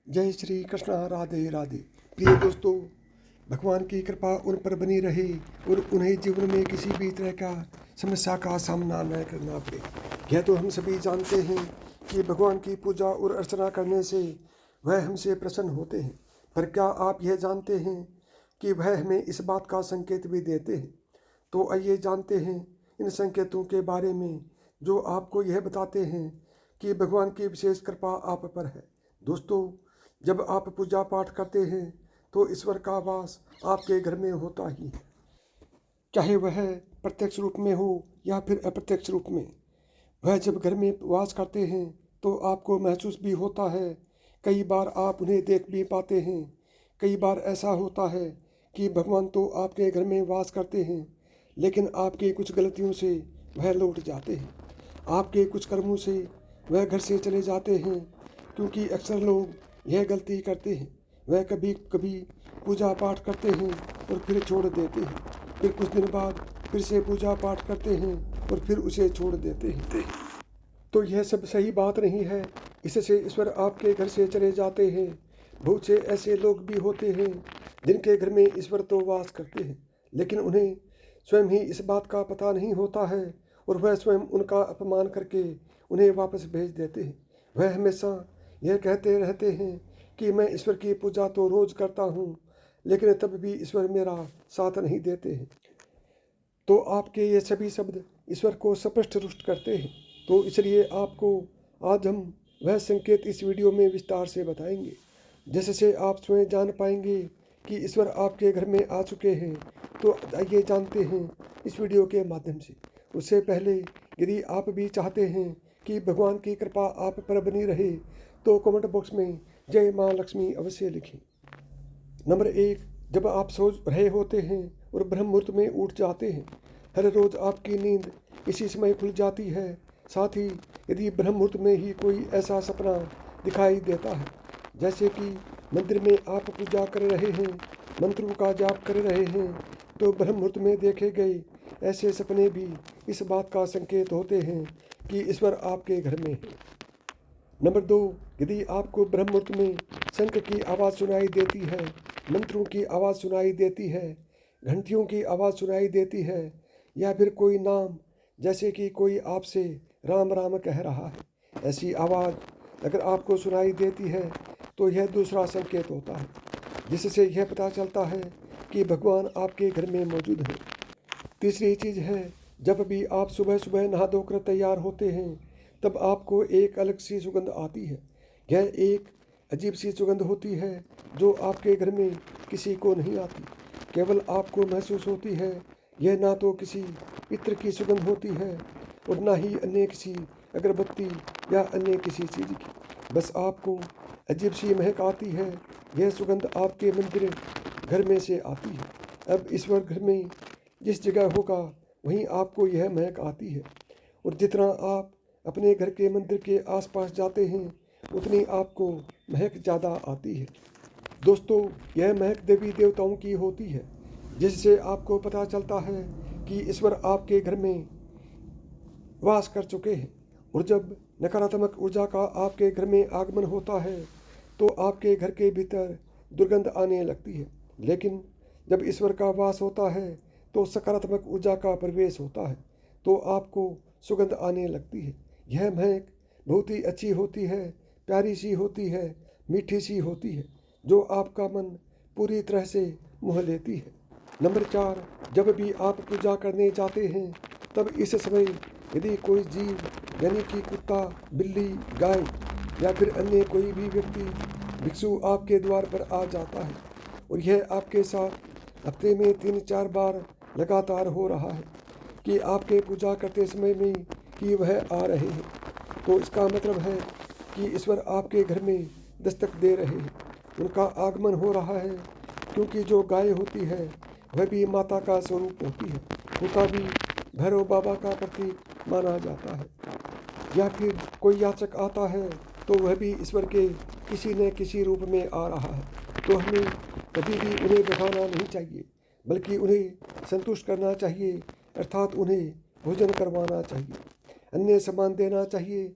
जय श्री कृष्ण। राधे राधे। प्रिय दोस्तों, भगवान की कृपा उन पर बनी रहे और उन्हें जीवन में किसी भी तरह का समस्या का सामना न करना पड़े। यह तो हम सभी जानते हैं कि भगवान की पूजा और अर्चना करने से वह हमसे प्रसन्न होते हैं, पर क्या आप यह जानते हैं कि वह हमें इस बात का संकेत भी देते हैं? तो आइए जानते हैं इन संकेतों के बारे में, जो आपको यह बताते हैं कि भगवान की विशेष कृपा आप पर है। दोस्तों, जब आप पूजा पाठ करते हैं तो ईश्वर का वास आपके घर में होता ही है, चाहे वह प्रत्यक्ष रूप में हो या फिर अप्रत्यक्ष रूप में। वह जब घर में वास करते हैं तो आपको महसूस भी होता है। कई बार आप उन्हें देख भी पाते हैं। कई बार ऐसा होता है कि भगवान तो आपके घर में वास करते हैं, लेकिन आपके कुछ गलतियों से वह लौट जाते हैं। आपके कुछ कर्मों से वह घर से चले जाते हैं, क्योंकि अक्सर लोग यह गलती करते हैं। वह कभी कभी पूजा पाठ करते हैं और फिर छोड़ देते हैं, फिर कुछ दिन बाद फिर से पूजा पाठ करते हैं और फिर उसे छोड़ देते हैं। तो यह सब सही बात नहीं है। इससे ईश्वर आपके घर से चले जाते हैं। बहुत से ऐसे लोग भी होते हैं जिनके घर में ईश्वर तो वास करते हैं, लेकिन उन्हें स्वयं ही इस बात का पता नहीं होता है और वह स्वयं उनका अपमान करके उन्हें वापस भेज देते हैं। वह हमेशा यह कहते रहते हैं कि मैं ईश्वर की पूजा तो रोज करता हूँ, लेकिन तब भी ईश्वर मेरा साथ नहीं देते हैं। तो आपके ये सभी शब्द ईश्वर को स्पष्ट रुष्ट करते हैं। तो इसलिए आपको आज हम वह संकेत इस वीडियो में विस्तार से बताएंगे, जिससे आप स्वयं जान पाएंगे कि ईश्वर आपके घर में आ चुके हैं। तो आइए जानते हैं इस वीडियो के माध्यम से। उससे पहले यदि आप भी चाहते हैं कि भगवान की कृपा आप पर बनी रहे, तो कमेंट बॉक्स में जय माँ लक्ष्मी अवश्य लिखें। नंबर 1, जब आप सो रहे होते हैं और ब्रह्म मुहूर्त में उठ जाते हैं। हर रोज़ आपकी नींद इसी समय खुल जाती है। साथ ही यदि ब्रह्म मुहूर्त में ही कोई ऐसा सपना दिखाई देता है, जैसे कि मंदिर में आप पूजा कर रहे हैं, मंत्रों का जाप कर रहे हैं, तो ब्रह्म मुहूर्त में देखे गए ऐसे सपने भी इस बात का संकेत होते हैं कि ईश्वर आपके घर में है। नंबर 2, यदि आपको ब्रह्म मुहूर्त में शंख की आवाज़ सुनाई देती है, मंत्रों की आवाज़ सुनाई देती है, घंटियों की आवाज़ सुनाई देती है, या फिर कोई नाम, जैसे कि कोई आपसे राम राम कह रहा है, ऐसी आवाज़ अगर आपको सुनाई देती है तो यह दूसरा संकेत होता है, जिससे यह पता चलता है कि भगवान आपके घर में मौजूद है। तीसरी चीज़ है, जब भी आप सुबह सुबह नहा धोकर तैयार होते हैं, तब आपको एक अलग सी सुगंध आती है। यह एक अजीब सी सुगंध होती है जो आपके घर में किसी को नहीं आती, केवल आपको महसूस होती है। यह ना तो किसी इत्र की सुगंध होती है और ना ही अन्य किसी अगरबत्ती या अन्य किसी चीज़ की, बस आपको अजीब सी महक आती है। यह सुगंध आपके मंदिर घर में से आती है। अब ईश्वर घर में जिस जगह होगा वहीं आपको यह महक आती है, और जितना आप अपने घर के मंदिर के आसपास जाते हैं उतनी आपको महक ज़्यादा आती है। दोस्तों, यह महक देवी देवताओं की होती है, जिससे आपको पता चलता है कि ईश्वर आपके घर में वास कर चुके हैं। और जब नकारात्मक ऊर्जा का आपके घर में आगमन होता है तो आपके घर के भीतर दुर्गंध आने लगती है, लेकिन जब ईश्वर का वास होता है तो सकारात्मक ऊर्जा का प्रवेश होता है, तो आपको सुगंध आने लगती है। यह महक बहुत ही अच्छी होती है, प्यारी सी होती है, मीठी सी होती है, जो आपका मन पूरी तरह से मोह लेती है। नंबर 4, जब भी आप पूजा करने जाते हैं तब इस समय यदि कोई जीव, यानी कि कुत्ता, बिल्ली, गाय या फिर अन्य कोई भी व्यक्ति भिक्षु आपके द्वार पर आ जाता है और यह आपके साथ हफ्ते में 3-4 बार लगातार हो रहा है कि आपके पूजा करते समय में ही वह आ रहे हैं, तो इसका मतलब है कि ईश्वर आपके घर में दस्तक दे रहे हैं। उनका आगमन हो रहा है, क्योंकि जो गाय होती है वह भी माता का स्वरूप होती है। कुत्ता भी भैरव बाबा का प्रतीक माना जाता है। या फिर कोई याचक आता है तो वह भी ईश्वर के किसी न किसी रूप में आ रहा है। तो हमें कभी भी उन्हें दिखाना नहीं चाहिए, बल्कि उन्हें संतुष्ट करना चाहिए, अर्थात उन्हें भोजन करवाना चाहिए, अन्य सामान देना चाहिए,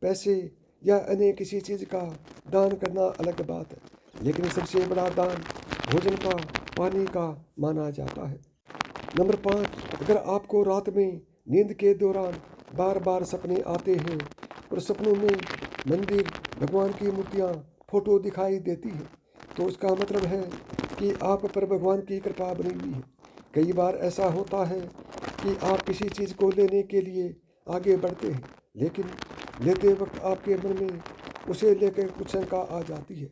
पैसे या अन्य किसी चीज़ का दान करना अलग बात है, लेकिन सबसे बड़ा दान भोजन का, पानी का माना जाता है। नंबर 5, अगर आपको रात में नींद के दौरान बार बार सपने आते हैं और सपनों में मंदिर, भगवान की मूर्तियाँ, फोटो दिखाई देती हैं, तो उसका मतलब है कि आप पर भगवान की कृपा बनी हुई है। कई बार ऐसा होता है कि आप किसी चीज़ को लेने के लिए आगे बढ़ते हैं, लेकिन लेते वक्त आपके मन में उसे लेकर कुछ शंका आ जाती है।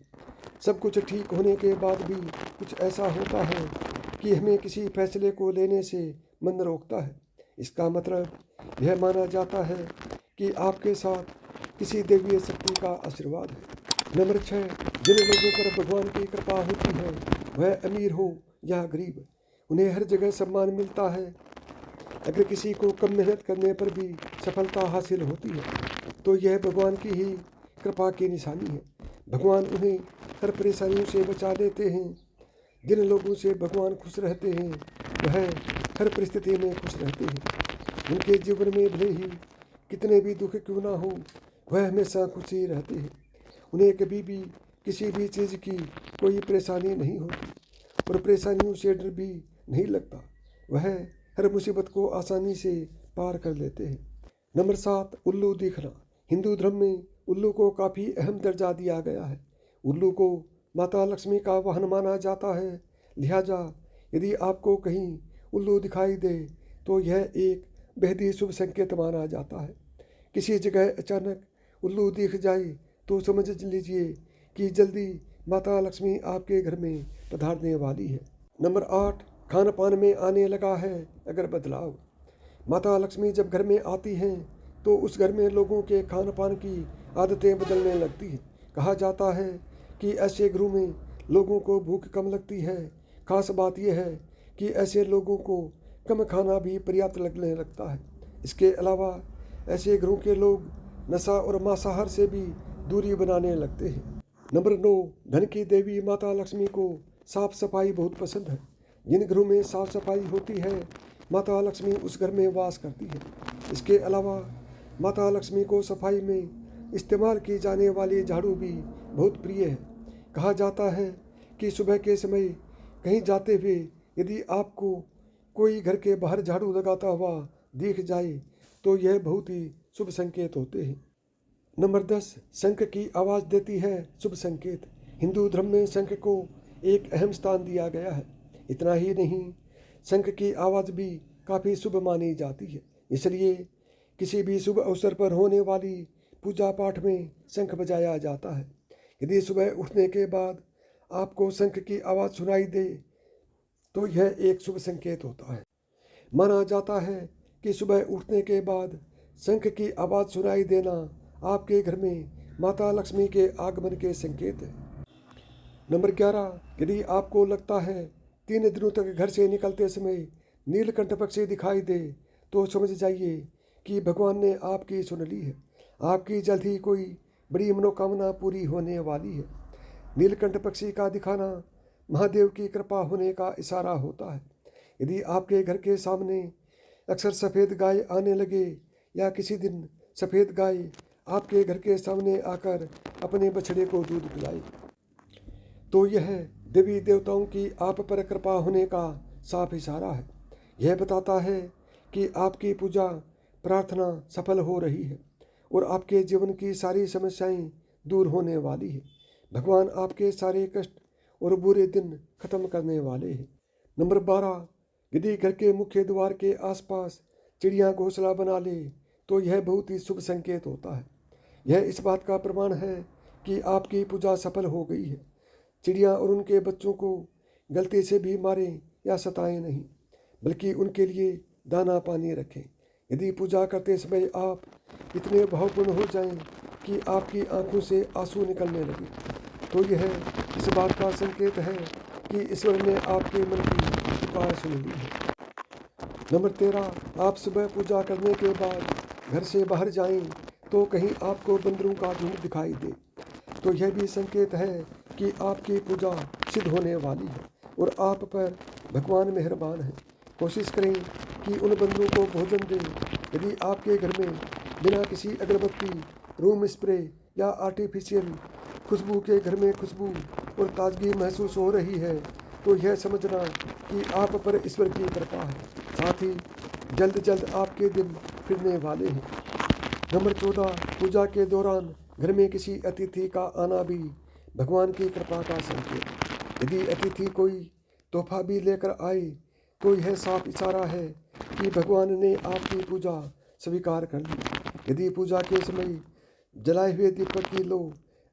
सब कुछ ठीक होने के बाद भी कुछ ऐसा होता है कि हमें किसी फैसले को लेने से मन रोकता है। इसका मतलब यह माना जाता है कि आपके साथ किसी देवीय शक्ति का आशीर्वाद है। नंबर 6, जिन लोगों पर भगवान की कृपा होती है, वह अमीर हो या गरीब, उन्हें हर जगह सम्मान मिलता है। अगर किसी को कम मेहनत करने पर भी सफलता हासिल होती है, तो यह भगवान की ही कृपा की निशानी है। भगवान उन्हें हर परेशानियों से बचा लेते हैं। जिन लोगों से भगवान खुश रहते हैं, वह हर परिस्थिति में खुश रहते हैं। उनके जीवन में भले ही कितने भी दुख क्यों ना हो, वह हमेशा खुशी रहते हैं। उन्हें कभी भी किसी भी चीज़ की कोई परेशानी नहीं होती और परेशानियों से डर भी नहीं लगता। वह हर मुसीबत को आसानी से पार कर लेते हैं। नंबर 7, उल्लू दिखना। हिंदू धर्म में उल्लू को काफ़ी अहम दर्जा दिया गया है। उल्लू को माता लक्ष्मी का वाहन माना जाता है। लिहाजा यदि आपको कहीं उल्लू दिखाई दे तो यह एक बेहद ही शुभ संकेत माना जाता है। किसी जगह अचानक उल्लू दिख जाए तो समझ लीजिए कि जल्दी माता लक्ष्मी आपके घर में पधारने वाली है। नंबर 8, खान पान में आने लगा है अगर बदलाव। माता लक्ष्मी जब घर में आती हैं तो उस घर में लोगों के खान पान की आदतें बदलने लगती हैं। कहा जाता है कि ऐसे घरों में लोगों को भूख कम लगती है। खास बात यह है कि ऐसे लोगों को कम खाना भी पर्याप्त लगने लगता है। इसके अलावा ऐसे घरों के लोग नशा और मांसाहार से भी दूरी बनाने लगते हैं। नंबर 9, धन की देवी माता लक्ष्मी को साफ सफाई बहुत पसंद है। जिन घरों में साफ सफाई होती है, माता लक्ष्मी उस घर में वास करती है। इसके अलावा माता लक्ष्मी को सफाई में इस्तेमाल की जाने वाली झाड़ू भी बहुत प्रिय है। कहा जाता है कि सुबह के समय कहीं जाते हुए यदि आपको कोई घर के बाहर झाड़ू लगाता हुआ दिख जाए तो यह बहुत ही शुभ संकेत होते हैं। नंबर 10, शंख की आवाज़ देती है शुभ संकेत। हिंदू धर्म में शंख को एक अहम स्थान दिया गया है। इतना ही नहीं, शंख की आवाज़ भी काफ़ी शुभ मानी जाती है। इसलिए किसी भी शुभ अवसर पर होने वाली पूजा पाठ में शंख बजाया जाता है। यदि सुबह उठने के बाद आपको शंख की आवाज़ सुनाई दे तो यह एक शुभ संकेत होता है। माना जाता है कि सुबह उठने के बाद शंख की आवाज़ सुनाई देना आपके घर में माता लक्ष्मी के आगमन के संकेत है। नंबर 11, यदि आपको लगता है 3 दिनों तक घर से निकलते समय नीलकंठ पक्षी दिखाई दे तो समझ जाइए कि भगवान ने आपकी सुन ली है। आपकी जल्द ही कोई बड़ी मनोकामना पूरी होने वाली है। नीलकंठ पक्षी का दिखाना महादेव की कृपा होने का इशारा होता है। यदि आपके घर के सामने अक्सर सफ़ेद गाय आने लगे या किसी दिन सफ़ेद गाय आपके घर के सामने आकर अपने बछड़े को दूध पिलाए तो यह देवी देवताओं की आप पर कृपा होने का साफ इशारा है। यह बताता है कि आपकी पूजा प्रार्थना सफल हो रही है और आपके जीवन की सारी समस्याएं दूर होने वाली है। भगवान आपके सारे कष्ट और बुरे दिन खत्म करने वाले हैं। नंबर 12, यदि घर के मुख्य द्वार के आसपास चिड़िया घोंसला बना ले तो यह बहुत ही शुभ संकेत होता है। यह इस बात का प्रमाण है कि आपकी पूजा सफल हो गई है। चिड़िया और उनके बच्चों को गलती से भी मारें या सताएं नहीं, बल्कि उनके लिए दाना पानी रखें। यदि पूजा करते समय आप इतने भावपूर्ण हो जाएं कि आपकी आंखों से आंसू निकलने लगे तो यह इस बात का संकेत है कि ईश्वर ने आपके मन की पुकार सुन ली है। नंबर 13, आप सुबह पूजा करने के बाद घर से बाहर जाएं तो कहीं आपको बंदरों का झुंड दिखाई दे तो यह भी संकेत है कि आपकी पूजा सिद्ध होने वाली है और आप पर भगवान मेहरबान है। कोशिश करें कि उन बंदरों को भोजन दें। यदि आपके घर में बिना किसी अगरबत्ती, रूम स्प्रे या आर्टिफिशियल खुशबू के घर में खुशबू और ताजगी महसूस हो रही है, तो यह समझना कि आप पर ईश्वर की कृपा है। साथ ही जल्द जल्द आपके दिन फिरने वाले हैं। नंबर 14, पूजा के दौरान घर में किसी अतिथि का आना भी भगवान की कृपा का संकेत। यदि अतिथि कोई तोहफा भी लेकर आए तो यह साफ इशारा है कि भगवान ने आपकी पूजा स्वीकार कर ली। यदि पूजा के समय जलाए हुए दीपक की लो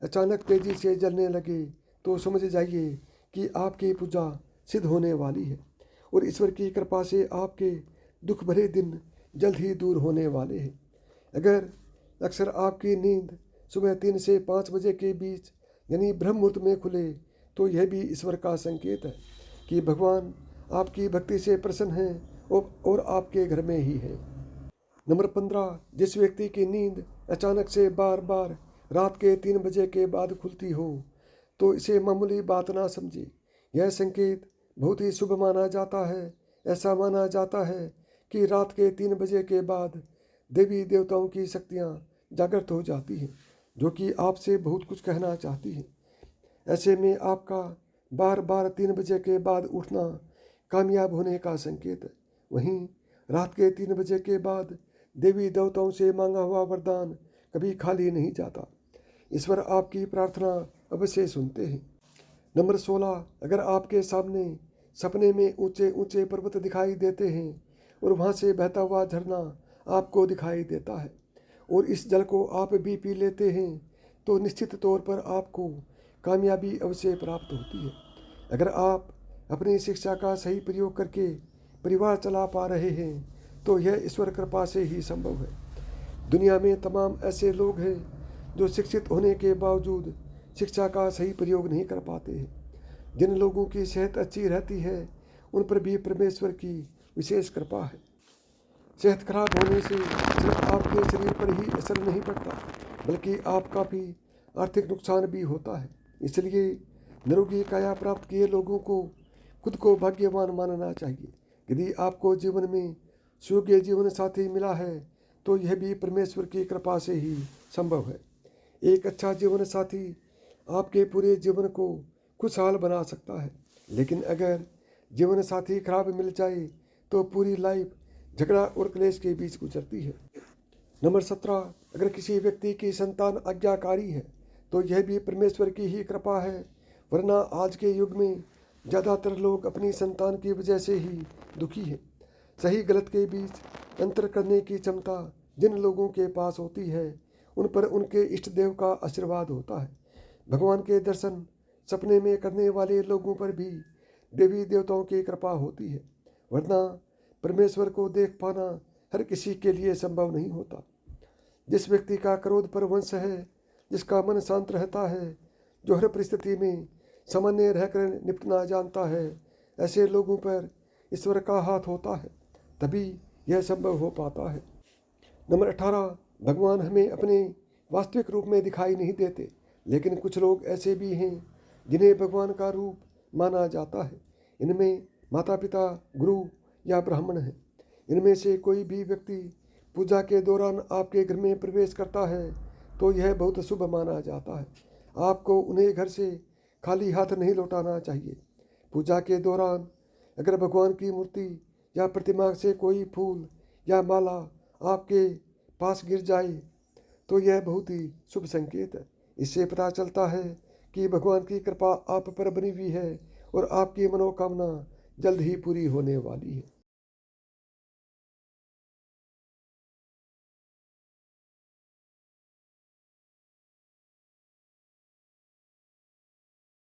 अचानक तेजी से जलने लगे तो समझ जाइए कि आपकी पूजा सिद्ध होने वाली है और ईश्वर की कृपा से आपके दुख भरे दिन जल्द ही दूर होने वाले हैं। अगर अक्सर आपकी नींद सुबह 3 से 5 बजे के बीच यानी ब्रह्म मुहूर्त में खुले तो यह भी ईश्वर का संकेत है कि भगवान आपकी भक्ति से प्रसन्न हैं और आपके घर में ही है। नंबर 15, जिस व्यक्ति की नींद अचानक से बार बार रात के 3 बजे के बाद खुलती हो तो इसे मामूली बात ना समझे। यह संकेत बहुत ही शुभ माना जाता है। ऐसा माना जाता है कि रात के 3 बजे के बाद देवी देवताओं की शक्तियाँ जागृत हो जाती हैं, जो कि आपसे बहुत कुछ कहना चाहती हैं। ऐसे में आपका बार बार 3 बजे के बाद उठना कामयाब होने का संकेत है। वहीं रात के 3 बजे के बाद देवी देवताओं से मांगा हुआ वरदान कभी खाली नहीं जाता। ईश्वर आपकी प्रार्थना अवश्य सुनते हैं। नंबर 16, अगर आपके सामने सपने में ऊंचे ऊंचे पर्वत दिखाई देते हैं और वहां से बहता हुआ झरना आपको दिखाई देता है और इस जल को आप भी पी लेते हैं तो निश्चित तौर पर आपको कामयाबी अवश्य प्राप्त होती है। अगर आप अपनी शिक्षा का सही प्रयोग करके परिवार चला पा रहे हैं तो यह ईश्वर कृपा से ही संभव है। दुनिया में तमाम ऐसे लोग हैं जो शिक्षित होने के बावजूद शिक्षा का सही प्रयोग नहीं कर पाते हैं। जिन लोगों की सेहत अच्छी रहती है उन पर भी परमेश्वर की विशेष कृपा है। सेहत खराब होने से सिर्फ आपके शरीर पर ही असर नहीं पड़ता बल्कि आपका भी आर्थिक नुकसान भी होता है। इसलिए निरोगी काया प्राप्त किए लोगों को खुद को भाग्यवान मानना चाहिए। यदि आपको जीवन में सुयोग्य जीवन साथी मिला है तो यह भी परमेश्वर की कृपा से ही संभव है। एक अच्छा जीवन साथी आपके पूरे जीवन को खुशहाल बना सकता है, लेकिन अगर जीवन साथी खराब मिल जाए तो पूरी लाइफ झगड़ा और क्लेश के बीच गुजरती है। नंबर 17, अगर किसी व्यक्ति की संतान आज्ञाकारी है तो यह भी परमेश्वर की ही कृपा है, वरना आज के युग में ज़्यादातर लोग अपनी संतान की वजह से ही दुखी हैं। सही गलत के बीच अंतर करने की क्षमता जिन लोगों के पास होती है उन पर उनके इष्ट देव का आशीर्वाद होता है। भगवान के दर्शन सपने में करने वाले लोगों पर भी देवी देवताओं की कृपा होती है, वरना परमेश्वर को देख पाना हर किसी के लिए संभव नहीं होता। जिस व्यक्ति का क्रोध पर वंश है, जिसका मन शांत रहता है, जो हर परिस्थिति में सामान्य रहकर निपटना जानता है, ऐसे लोगों पर ईश्वर का हाथ होता है, तभी यह संभव हो पाता है। नंबर 18, भगवान हमें अपने वास्तविक रूप में दिखाई नहीं देते, लेकिन कुछ लोग ऐसे भी हैं जिन्हें भगवान का रूप माना जाता है। इनमें माता पिता, गुरु या ब्राह्मण हैं। इनमें से कोई भी व्यक्ति पूजा के दौरान आपके घर में प्रवेश करता है तो यह बहुत शुभ माना जाता है। आपको उन्हें घर से खाली हाथ नहीं लौटाना चाहिए। पूजा के दौरान अगर भगवान की मूर्ति या प्रतिमा से कोई फूल या माला आपके पास गिर जाए तो यह बहुत ही शुभ संकेत है। इससे पता चलता है कि भगवान की कृपा आप पर बनी हुई है और आपकी मनोकामना जल्द ही पूरी होने वाली है।